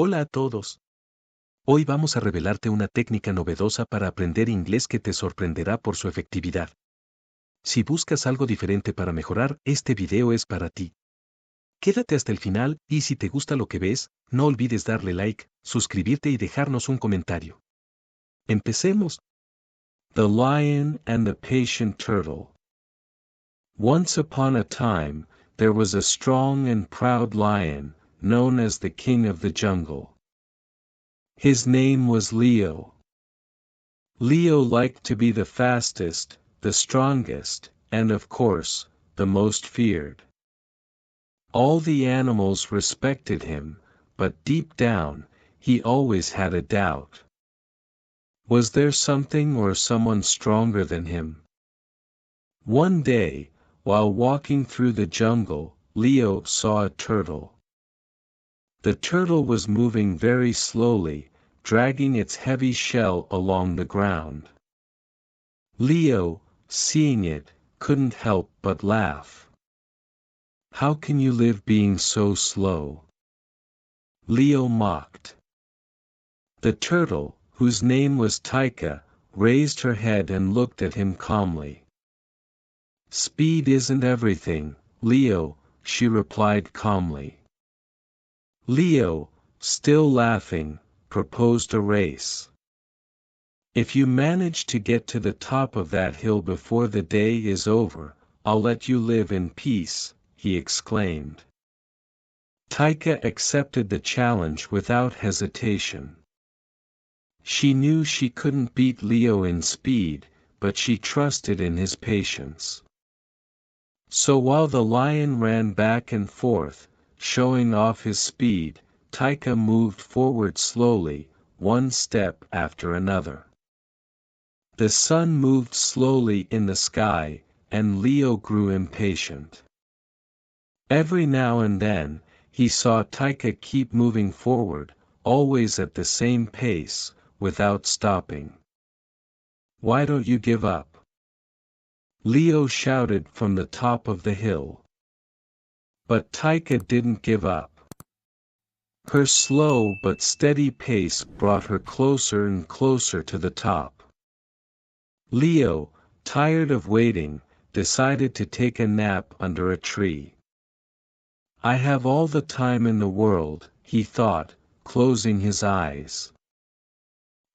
Hola a todos. Hoy vamos a revelarte una técnica novedosa para aprender inglés que te sorprenderá por su efectividad. Si buscas algo diferente para mejorar, este video es para ti. Quédate hasta el final y si te gusta lo que ves, no olvides darle like, suscribirte y dejarnos un comentario. Empecemos. The Lion and the Patient Turtle. Once upon a time, there was a strong and proud lion, known as the King of the Jungle. His name was Leo. Leo liked to be the fastest, the strongest, and of course, the most feared. All the animals respected him, but deep down, he always had a doubt. Was there something or someone stronger than him? One day, while walking through the jungle, Leo saw a turtle. The turtle was moving very slowly, dragging its heavy shell along the ground. Leo, seeing it, couldn't help but laugh. "How can you live being so slow?" Leo mocked. The turtle, whose name was Tika, raised her head and looked at him calmly. "Speed isn't everything, Leo," she replied calmly. Leo, still laughing, proposed a race. "If you manage to get to the top of that hill before the day is over, I'll let you live in peace," he exclaimed. Tika accepted the challenge without hesitation. She knew she couldn't beat Leo in speed, but she trusted in his patience. So while the lion ran back and forth, showing off his speed, Tika moved forward slowly, one step after another. The sun moved slowly in the sky, and Leo grew impatient. Every now and then, he saw Tika keep moving forward, always at the same pace, without stopping. "Why don't you give up?" Leo shouted from the top of the hill. But Tika didn't give up. Her slow but steady pace brought her closer and closer to the top. Leo, tired of waiting, decided to take a nap under a tree. "I have all the time in the world," he thought, closing his eyes.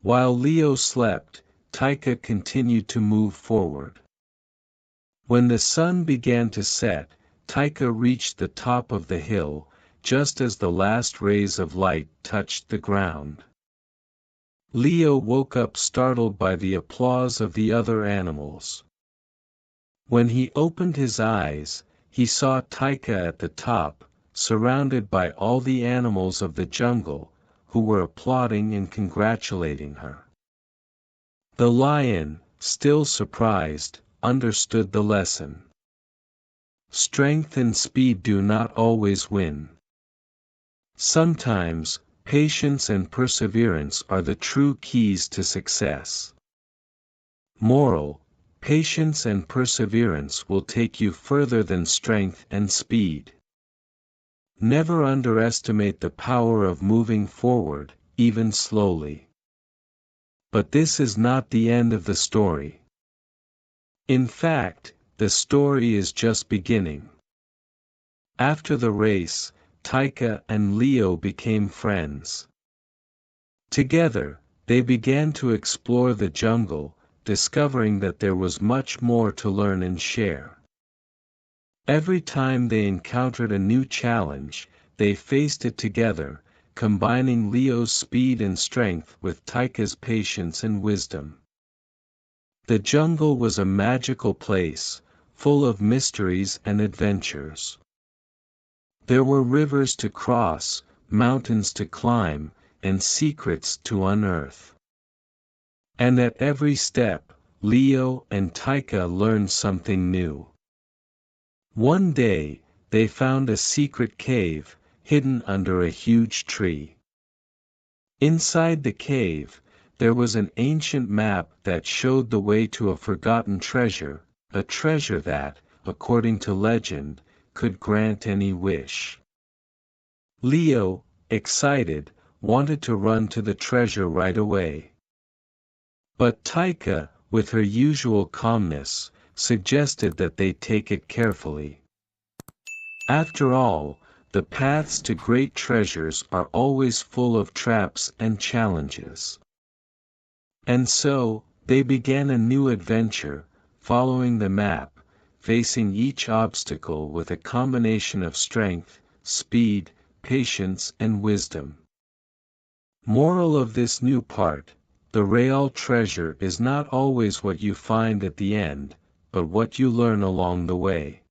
While Leo slept, Tika continued to move forward. When the sun began to set, Tika reached the top of the hill, just as the last rays of light touched the ground. Leo woke up startled by the applause of the other animals. When he opened his eyes, he saw Tika at the top, surrounded by all the animals of the jungle, who were applauding and congratulating her. The lion, still surprised, understood the lesson. Strength and speed do not always win. Sometimes, patience and perseverance are the true keys to success. Moral: patience and perseverance will take you further than strength and speed. Never underestimate the power of moving forward, even slowly. But this is not the end of the story. In fact, the story is just beginning. After the race, Tika and Leo became friends. Together, they began to explore the jungle, discovering that there was much more to learn and share. Every time they encountered a new challenge, they faced it together, combining Leo's speed and strength with Tika's patience and wisdom. The jungle was a magical place, full of mysteries and adventures. There were rivers to cross, mountains to climb, and secrets to unearth. And at every step, Leo and Tika learned something new. One day, they found a secret cave, hidden under a huge tree. Inside the cave, there was an ancient map that showed the way to a forgotten treasure, a treasure that, according to legend, could grant any wish. Leo, excited, wanted to run to the treasure right away. But Taika, with her usual calmness, suggested that they take it carefully. After all, the paths to great treasures are always full of traps and challenges. And so, they began a new adventure, following the map, facing each obstacle with a combination of strength, speed, patience and wisdom. Moral of this new part: the real treasure is not always what you find at the end, but what you learn along the way.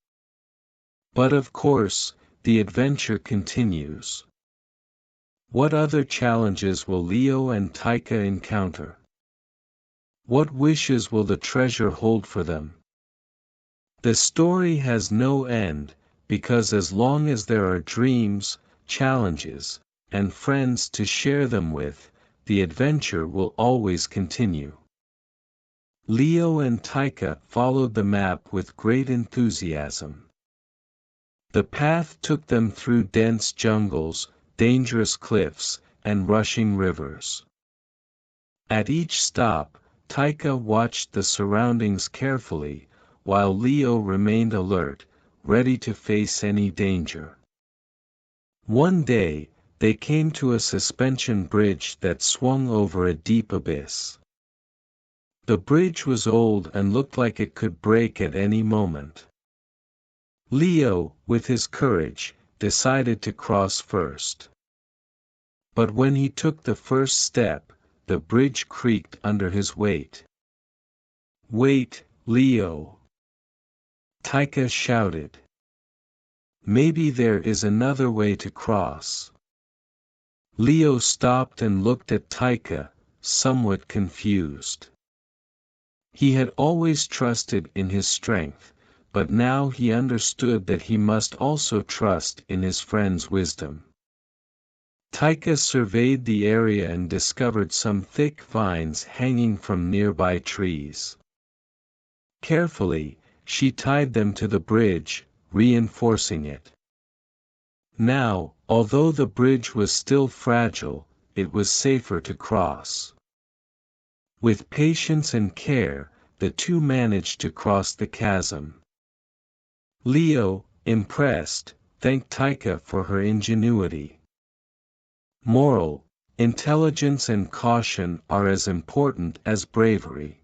But of course, the adventure continues. What other challenges will Leo and Taika encounter? What wishes will the treasure hold for them? The story has no end, because as long as there are dreams, challenges, and friends to share them with, the adventure will always continue. Leo and Taika followed the map with great enthusiasm. The path took them through dense jungles, dangerous cliffs, and rushing rivers. At each stop, Taika watched the surroundings carefully, while Leo remained alert, ready to face any danger. One day, they came to a suspension bridge that swung over a deep abyss. The bridge was old and looked like it could break at any moment. Leo, with his courage, decided to cross first. But when he took the first step, the bridge creaked under his weight. "Wait, Leo!" Taika shouted. "Maybe there is another way to cross." Leo stopped and looked at Taika, somewhat confused. He had always trusted in his strength, but now he understood that he must also trust in his friend's wisdom. Taika surveyed the area and discovered some thick vines hanging from nearby trees. Carefully, she tied them to the bridge, reinforcing it. Now, although the bridge was still fragile, it was safer to cross. With patience and care, the two managed to cross the chasm. Leo, impressed, thanked Taika for her ingenuity. Moral: intelligence and caution are as important as bravery.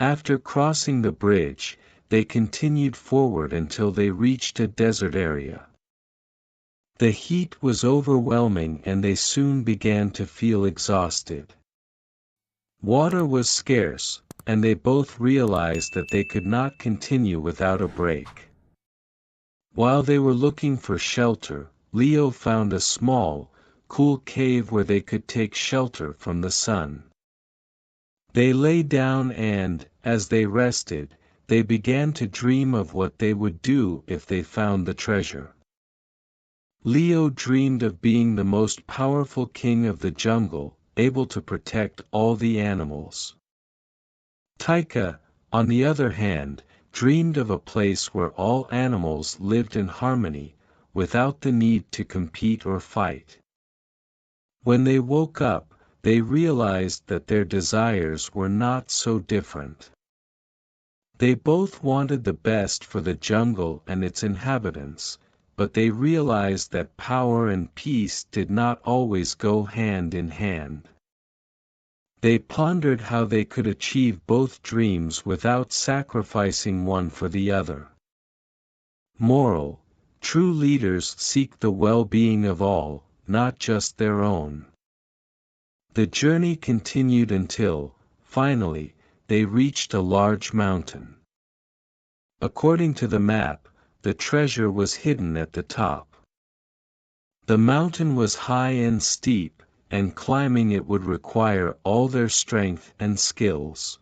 After crossing the bridge, they continued forward until they reached a desert area. The heat was overwhelming and they soon began to feel exhausted. Water was scarce, and they both realized that they could not continue without a break. While they were looking for shelter, Leo found a small, cool cave where they could take shelter from the sun. They lay down and, as they rested, they began to dream of what they would do if they found the treasure. Leo dreamed of being the most powerful king of the jungle, able to protect all the animals. Taika, on the other hand, dreamed of a place where all animals lived in harmony, without the need to compete or fight. When they woke up, they realized that their desires were not so different. They both wanted the best for the jungle and its inhabitants, but they realized that power and peace did not always go hand in hand. They pondered how they could achieve both dreams without sacrificing one for the other. Moral: true leaders seek the well-being of all, not just their own. The journey continued until, finally, they reached a large mountain. According to the map, the treasure was hidden at the top. The mountain was high and steep, and climbing it would require all their strength and skills.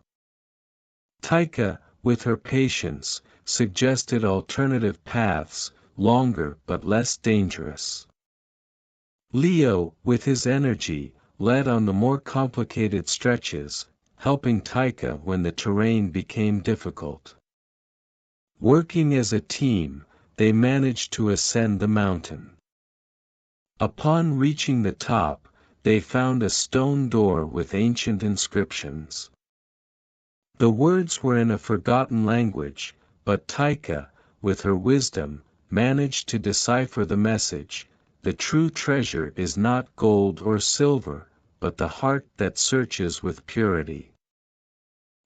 Taika, with her patience, suggested alternative paths, longer but less dangerous. Leo, with his energy, led on the more complicated stretches, helping Taika when the terrain became difficult. Working as a team, they managed to ascend the mountain. Upon reaching the top, they found a stone door with ancient inscriptions. The words were in a forgotten language, but Taika, with her wisdom, managed to decipher the message: the true treasure is not gold or silver, but the heart that searches with purity.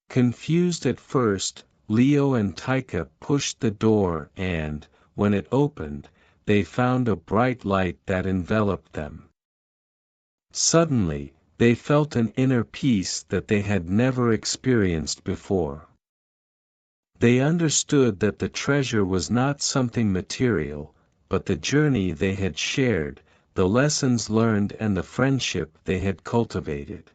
Confused at first, Leo and Taika pushed the door and, when it opened, they found a bright light that enveloped them. Suddenly, they felt an inner peace that they had never experienced before. They understood that the treasure was not something material, but the journey they had shared, the lessons learned and the friendship they had cultivated.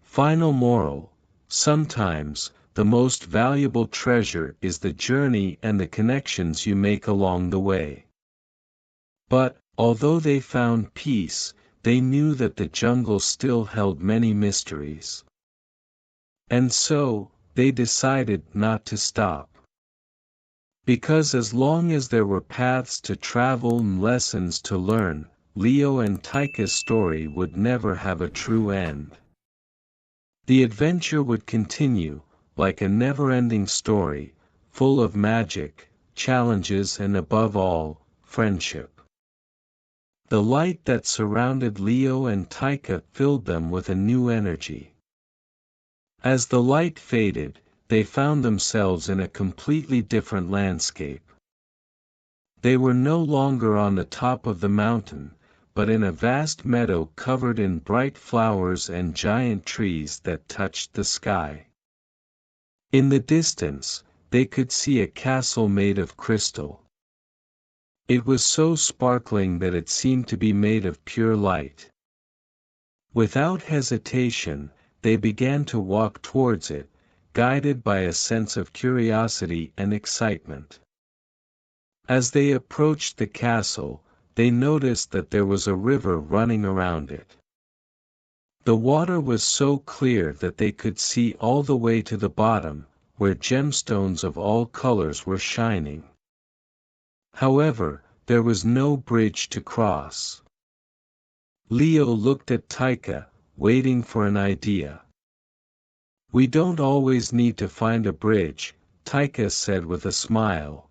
Final moral: sometimes, the most valuable treasure is the journey and the connections you make along the way. But, although they found peace, they knew that the jungle still held many mysteries. And so, they decided not to stop. Because as long as there were paths to travel and lessons to learn, Leo and Taika's story would never have a true end. The adventure would continue, like a never-ending story, full of magic, challenges and above all, friendship. The light that surrounded Leo and Taika filled them with a new energy. As the light faded, they found themselves in a completely different landscape. They were no longer on the top of the mountain, but in a vast meadow covered in bright flowers and giant trees that touched the sky. In the distance, they could see a castle made of crystal. It was so sparkling that it seemed to be made of pure light. Without hesitation, they began to walk towards it, guided by a sense of curiosity and excitement. As they approached the castle, they noticed that there was a river running around it. The water was so clear that they could see all the way to the bottom, where gemstones of all colors were shining. However, there was no bridge to cross. Leo looked at Taika, waiting for an idea. "We don't always need to find a bridge," Taika said with a smile.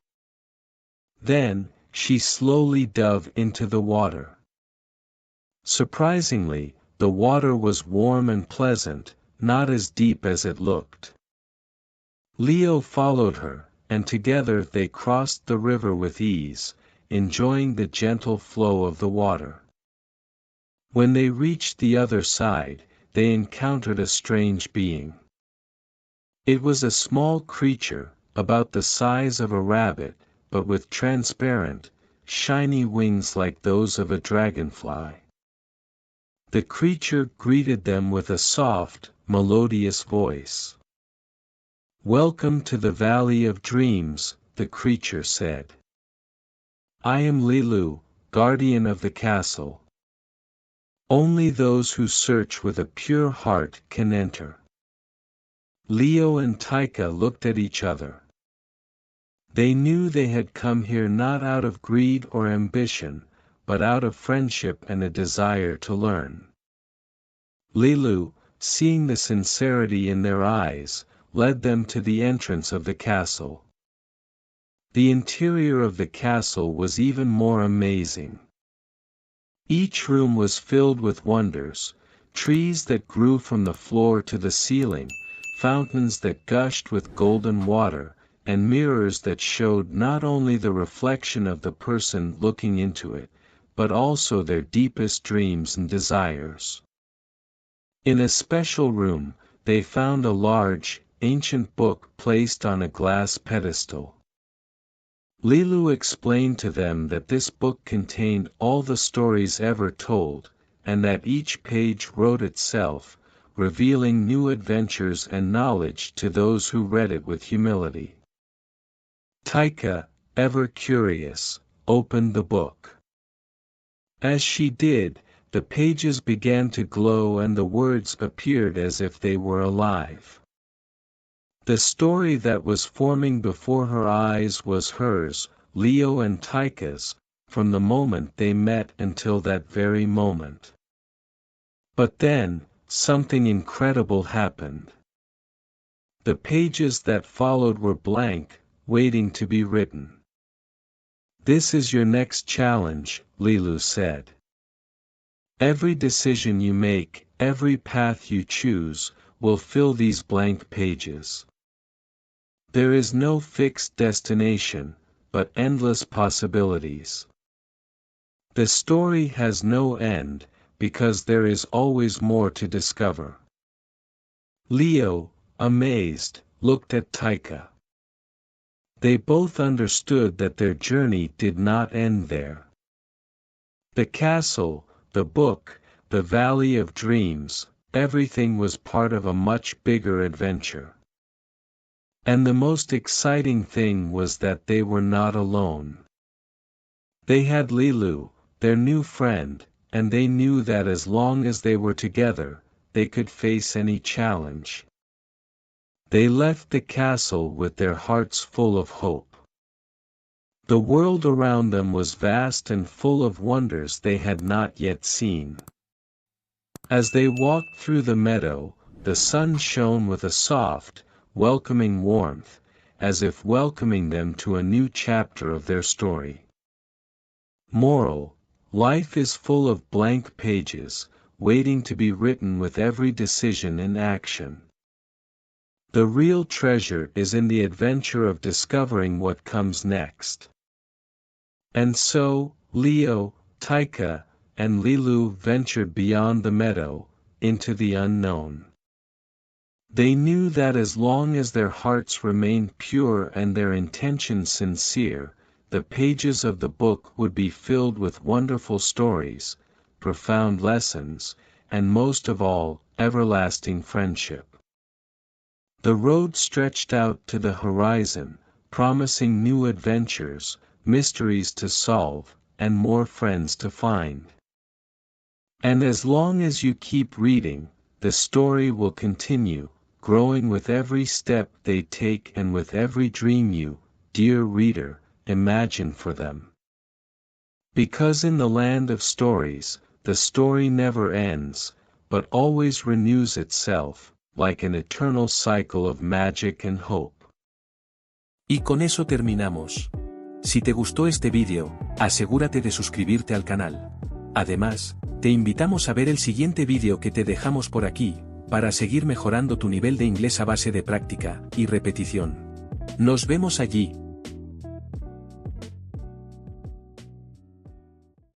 Then, she slowly dove into the water. Surprisingly, the water was warm and pleasant, not as deep as it looked. Leo followed her, and together they crossed the river with ease, enjoying the gentle flow of the water. When they reached the other side, they encountered a strange being. It was a small creature, about the size of a rabbit, but with transparent, shiny wings like those of a dragonfly. The creature greeted them with a soft, melodious voice. "Welcome to the Valley of Dreams," the creature said. "I am Lilu, guardian of the castle. Only those who search with a pure heart can enter." Leo and Taika looked at each other. They knew they had come here not out of greed or ambition, but out of friendship and a desire to learn. Lilu, seeing the sincerity in their eyes, led them to the entrance of the castle. The interior of the castle was even more amazing. Each room was filled with wonders: trees that grew from the floor to the ceiling, fountains that gushed with golden water, and mirrors that showed not only the reflection of the person looking into it, but also their deepest dreams and desires. In a special room, they found a large, ancient book placed on a glass pedestal. Lilu explained to them that this book contained all the stories ever told, and that each page wrote itself, revealing new adventures and knowledge to those who read it with humility. Taika, ever curious, opened the book. As she did, the pages began to glow and the words appeared as if they were alive. The story that was forming before her eyes was hers, Leo and Taika's, from the moment they met until that very moment. But then, something incredible happened. The pages that followed were blank, waiting to be written. "This is your next challenge," Lilu said. "Every decision you make, every path you choose, will fill these blank pages. There is no fixed destination, but endless possibilities. The story has no end, because there is always more to discover." Leo, amazed, looked at Taika. They both understood that their journey did not end there. The castle, the book, the valley of dreams, everything was part of a much bigger adventure. And the most exciting thing was that they were not alone. They had Lilu, their new friend, and they knew that as long as they were together, they could face any challenge. They left the castle with their hearts full of hope. The world around them was vast and full of wonders they had not yet seen. As they walked through the meadow, the sun shone with a soft, welcoming warmth, as if welcoming them to a new chapter of their story. Moral: life is full of blank pages, waiting to be written with every decision and action. The real treasure is in the adventure of discovering what comes next. And so, Leo, Taika, and Lilu ventured beyond the meadow, into the unknown. They knew that as long as their hearts remained pure and their intentions sincere, the pages of the book would be filled with wonderful stories, profound lessons, and most of all, everlasting friendship. The road stretched out to the horizon, promising new adventures, mysteries to solve, and more friends to find. And as long as you keep reading, the story will continue, growing with every step they take and with every dream you, dear reader, imagine for them. Because in the land of stories, the story never ends, but always renews itself, like an eternal cycle of magic and hope. Y con eso terminamos. Si te gustó este vídeo, asegúrate de suscribirte al canal. Además, te invitamos a ver el siguiente vídeo que te dejamos por aquí, para seguir mejorando tu nivel de inglés a base de práctica y repetición. Nos vemos allí.